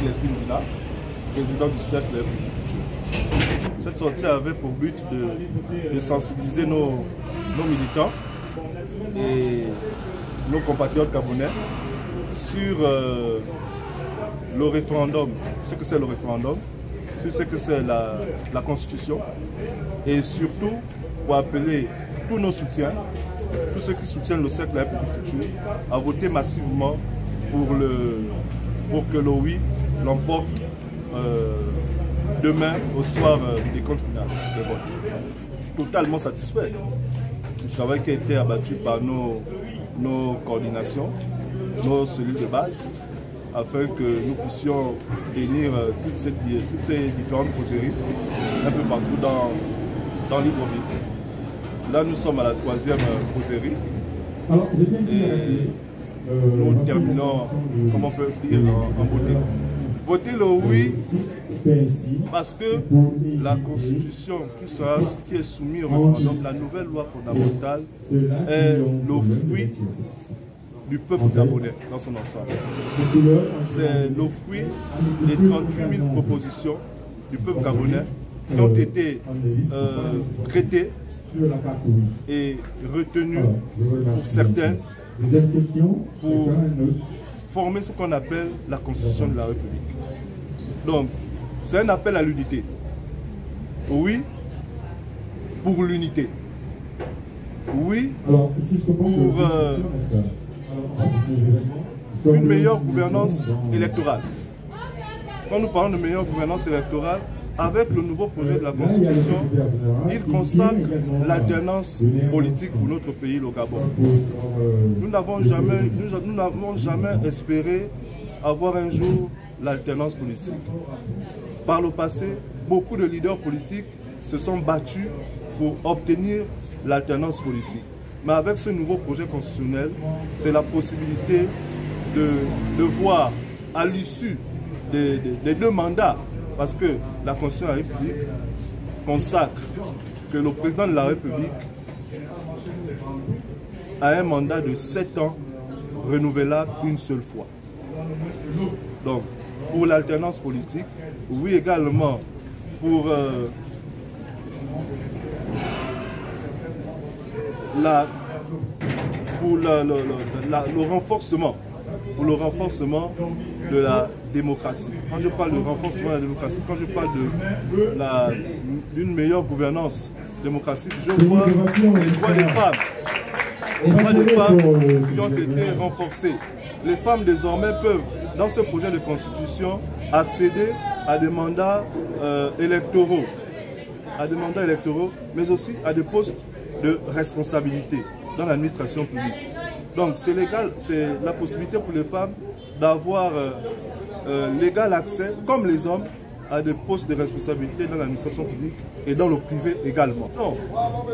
Leslie Mbila, président du Cercle de la République future. Cette sortie avait pour but de sensibiliser nos militants et nos compatriotes gabonais sur le référendum, ce que c'est le référendum, sur ce que c'est la Constitution, et surtout pour appeler tous nos soutiens, tous ceux qui soutiennent le Cercle de la République future, à voter massivement pour que le oui l'emporte demain au soir des comptes finales des votes. Totalement satisfait du travail qui a été abattu par nos coordinations, nos cellules de base, afin que nous puissions dénir toutes ces différentes causeries un peu partout dans Libreville. Là, nous sommes à la 3e causerie. Alors, je viens ici nous terminons, comme on peut dire, en beauté. Voter le oui, parce que la Constitution qui est soumise au référendum, la nouvelle loi fondamentale, est le fruit du peuple gabonais dans son ensemble. C'est le fruit des 38 000 propositions du peuple gabonais qui ont été traitées et retenues pour certaines pour former ce qu'on appelle la Constitution de la République. Donc, c'est un appel à l'unité. Oui, pour l'unité. Oui, pour une meilleure gouvernance électorale. Quand nous parlons de meilleure gouvernance électorale, avec le nouveau projet de la Constitution, il consacre l'alternance politique pour notre pays, le Gabon. Nous n'avons jamais espéré avoir un jour l'alternance politique. Par le passé, beaucoup de leaders politiques se sont battus pour obtenir l'alternance politique. Mais avec ce nouveau projet constitutionnel, c'est la possibilité de voir à l'issue des 2 mandats, parce que la Constitution de la République consacre que le président de la République a un mandat de 7 ans renouvelable une seule fois. Donc, pour l'alternance politique, oui également pour le renforcement de la démocratie. Quand je parle de renforcement de la démocratie, quand je parle d'une meilleure gouvernance démocratique, je vois les droits des femmes. Les droits des femmes qui ont été renforcés. Les femmes désormais peuvent, dans ce projet de constitution, accéder à des mandats électoraux, mais aussi à des postes de responsabilité dans l'administration publique. Donc c'est légal, c'est la possibilité pour les femmes d'avoir l'égal accès, comme les hommes, à des postes de responsabilité dans l'administration publique et dans le privé également. Non,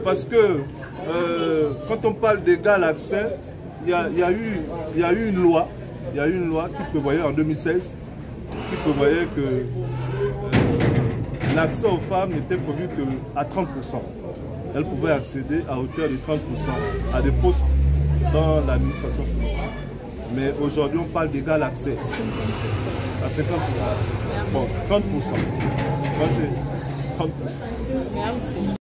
parce que quand on parle d'égal accès, il y a eu une loi qui prévoyait en 2016, qui prévoyait que l'accès aux femmes n'était prévu qu'à 30%. Elles pouvaient accéder à hauteur de 30% à des postes dans l'administration publique. Mais aujourd'hui, on parle d'égal accès à 50%. Bon, 30%. 30%.